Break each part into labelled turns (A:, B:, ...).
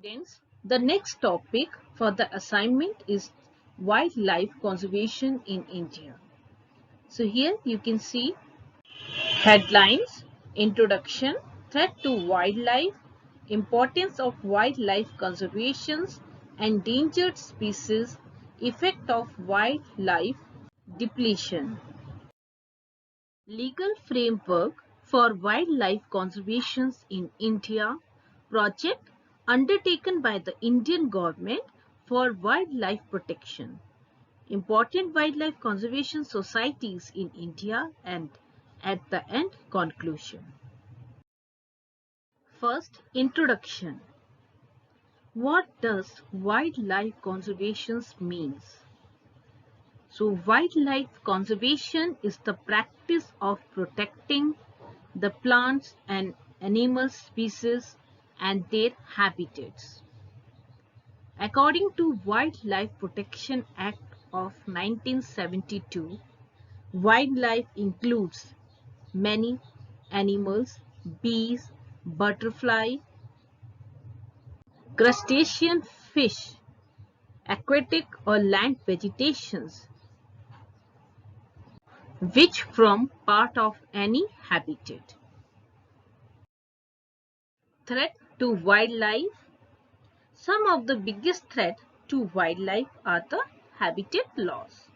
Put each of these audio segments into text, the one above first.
A: Students, the next topic for the assignment is wildlife conservation in India. So here you can see headlines, introduction, threat to wildlife, importance of wildlife conservation, endangered species, effect of wildlife depletion. Legal framework for wildlife conservation in India project undertaken by the Indian government for wildlife protection. Important wildlife conservation societies in India and at the end conclusion. First, introduction. What does wildlife conservation means? So wildlife conservation is the practice of protecting the plants and animal species and their habitats. According to Wildlife Protection Act of 1972, wildlife includes many animals, bees, butterfly, crustacean fish, aquatic or land vegetations, which form part of any habitat. Threat to wildlife. Some of the biggest threats to wildlife are the habitat loss.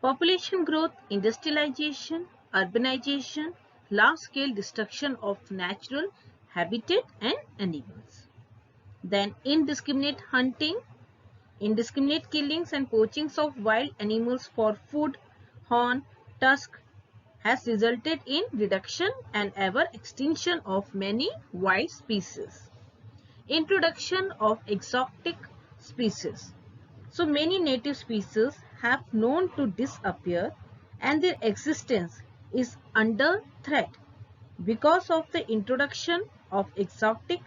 A: Population growth, industrialization, urbanization, large-scale destruction of natural habitat and animals. Then indiscriminate hunting, indiscriminate killings and poachings of wild animals for food, horn, tusk has resulted in reduction and ever extinction of many wild species. Introduction of exotic species. So many native species have known to disappear and their existence is under threat because of the introduction of exotic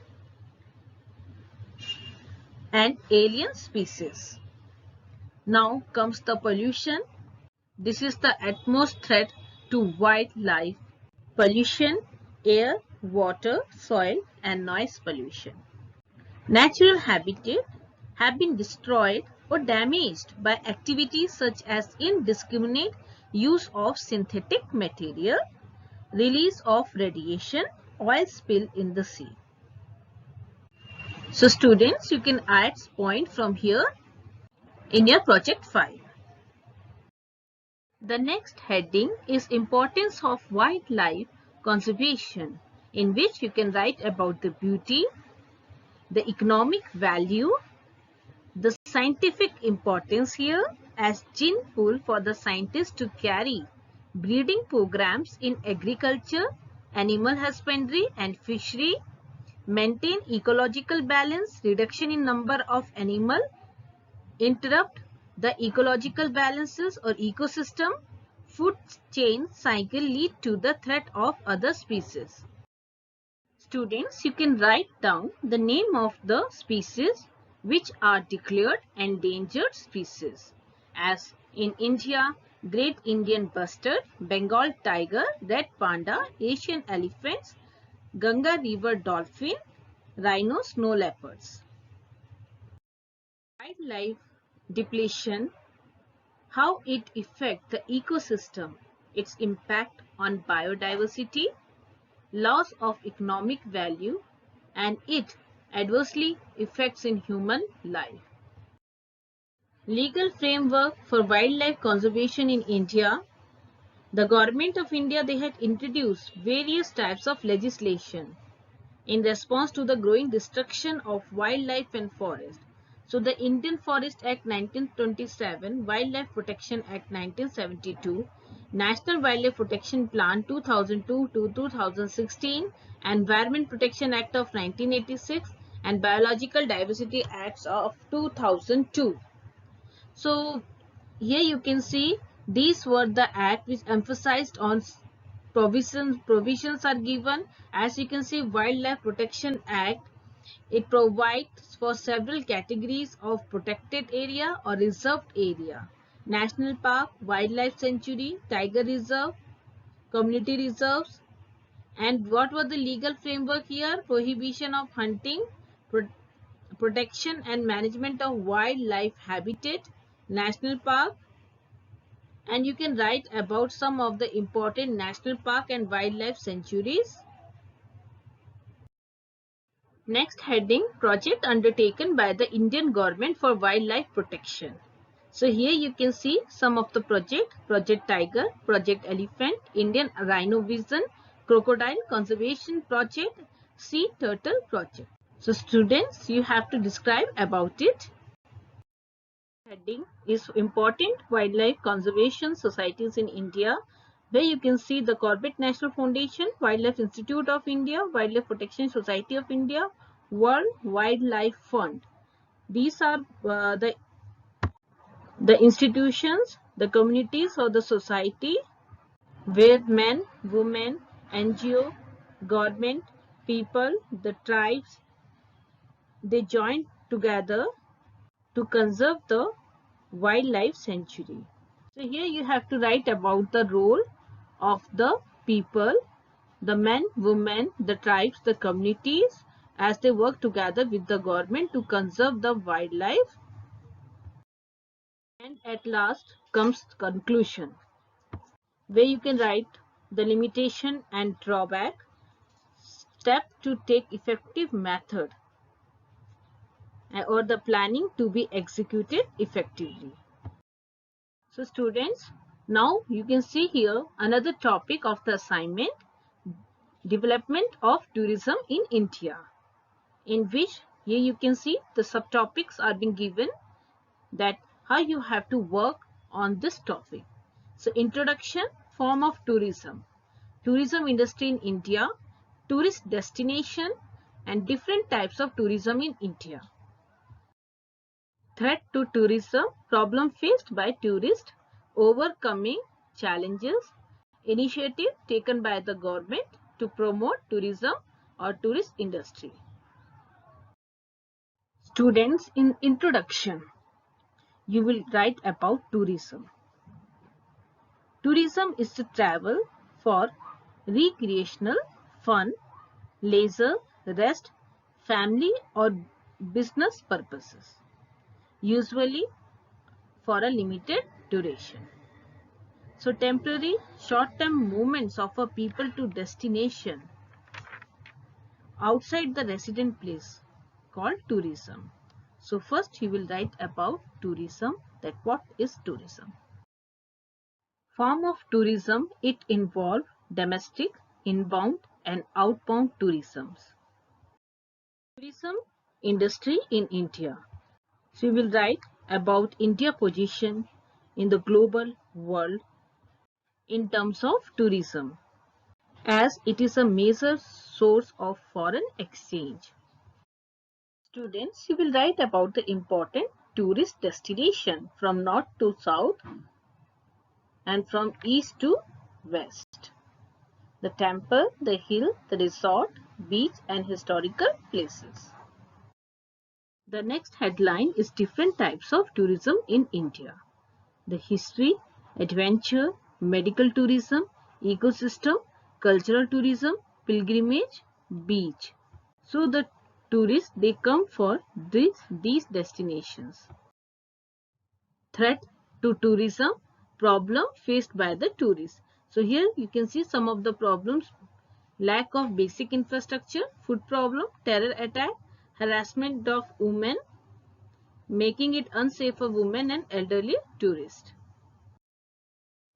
A: and alien species. Now comes the pollution. This is the utmost threat to wildlife. Pollution, air, water, soil and noise pollution. Natural habitat have been destroyed or damaged by activities such as indiscriminate use of synthetic material, release of radiation, oil spill in the sea. So students, you can add point from here in your project 5. The next heading is importance of wildlife conservation, in which you can write about the beauty, the economic value, the scientific importance here as gene pool for the scientists to carry breeding programs in agriculture, animal husbandry and fishery, maintain ecological balance, reduction in number of animal, interrupt the ecological balances or ecosystem, food chain cycle lead to the threat of other species. Students, you can write down the name of the species which are declared endangered species as in India, Great Indian Bustard, Bengal Tiger, Red Panda, Asian Elephants, Ganga River Dolphin, Rhino Snow Leopards. Wildlife depletion, how it affects the ecosystem, its impact on biodiversity, loss of economic value and it adversely affects in human life. Legal framework for wildlife conservation in India. The government of India, they had introduced various types of legislation in response to the growing destruction of wildlife and forest. So the Indian Forest Act 1927, Wildlife Protection Act 1972, National Wildlife Protection Plan 2002 to 2016, Environment Protection Act of 1986 and Biological Diversity Acts of 2002. So here you can see these were the act which emphasized on provisions are given. As you can see, Wildlife Protection Act, it provides for several categories of protected area or reserved area: national park, wildlife sanctuary, tiger reserve, community reserves. And what was the legal framework here? Prohibition of hunting, protection and management of wildlife habitat, national park, and you can write about some of the important national park and wildlife sanctuaries. Next heading, project undertaken by the Indian government for wildlife protection. So here you can see some of the Project Tiger, Project Elephant, Indian Rhino Vision, Crocodile Conservation Project, Sea Turtle Project. So students, you have to describe about it. Heading is important wildlife conservation societies in India, where you can see the Corbett National Foundation, Wildlife Institute of India, Wildlife Protection Society of India, World Wildlife Fund. These are the institutions, the communities or the society where men, women, NGO, government, people, the tribes, they join together to conserve the wildlife sanctuary. So here you have to write about the role of the people, the men, women, the tribes, the communities as they work together with the government to conserve the wildlife. And at last comes conclusion, where you can write the limitation and drawback, step to take effective method, or the planning to be executed effectively. So students, now you can see here another topic of the assignment, development of tourism in India, in which here you can see the subtopics are being given that how you have to work on this topic. So introduction, form of tourism, tourism industry in India, tourist destination and different types of tourism in India. Threat to tourism, problem faced by tourists, overcoming challenges, initiative taken by the government to promote tourism or tourist industry. Students, in introduction, you will write about tourism. Tourism is to travel for recreational, fun, leisure, rest, family or business purposes, usually for a limited duration. So temporary short-term movements of a people to destination outside the resident place called tourism. So first you will write about tourism, that what is tourism. Form of tourism, it involves domestic, inbound and outbound tourisms. Tourism industry in India. So we will write about India's position in the global world in terms of tourism, as it is a major source of foreign exchange. Students, you will write about the important tourist destination from north to south and from east to west. The temple, the hill, the resort, beach and historical places. The next headline is different types of tourism in India. The history, adventure, medical tourism, ecosystem, cultural tourism, pilgrimage, beach. So the tourists, they come for these destinations. Threat to tourism, problem faced by the tourists. So here you can see some of the problems: lack of basic infrastructure, food problem, terror attack, harassment of women, making it unsafe for women and elderly tourists.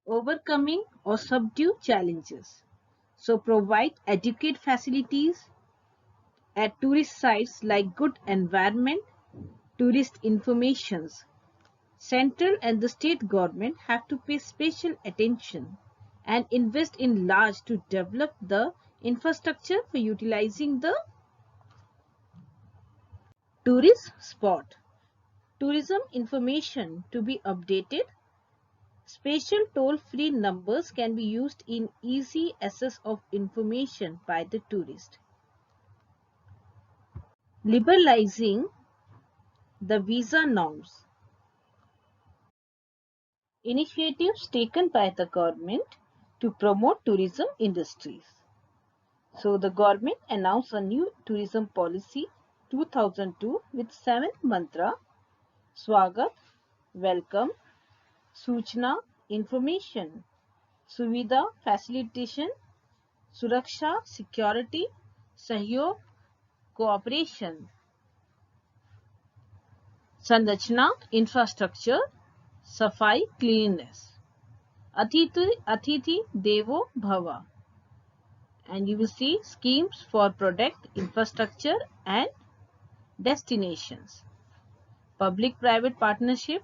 A: Overcoming or subdue challenges. So provide adequate facilities at tourist sites like good environment, tourist informations. Central and the state government have to pay special attention and invest in large to develop the infrastructure for utilizing the tourist spot. Tourism information to be updated. Special toll-free numbers can be used in easy access of information by the tourist. Liberalizing the visa norms. Initiatives taken by the government to promote tourism industries. So the government announced a new tourism policy 2002 with 7th mantra, Swagat, welcome, Suchna, information, Suvidha, facilitation, Suraksha, security, Sahyog, cooperation, Sanrachna, infrastructure, Safai, cleanliness, Atithi Devo Bhava. And you will see schemes for product, infrastructure and destinations. Public-private partnership,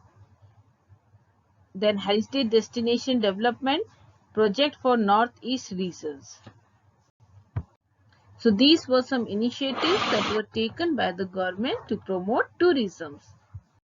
A: then heritage destination development, project for Northeast regions. So these were some initiatives that were taken by the government to promote tourism.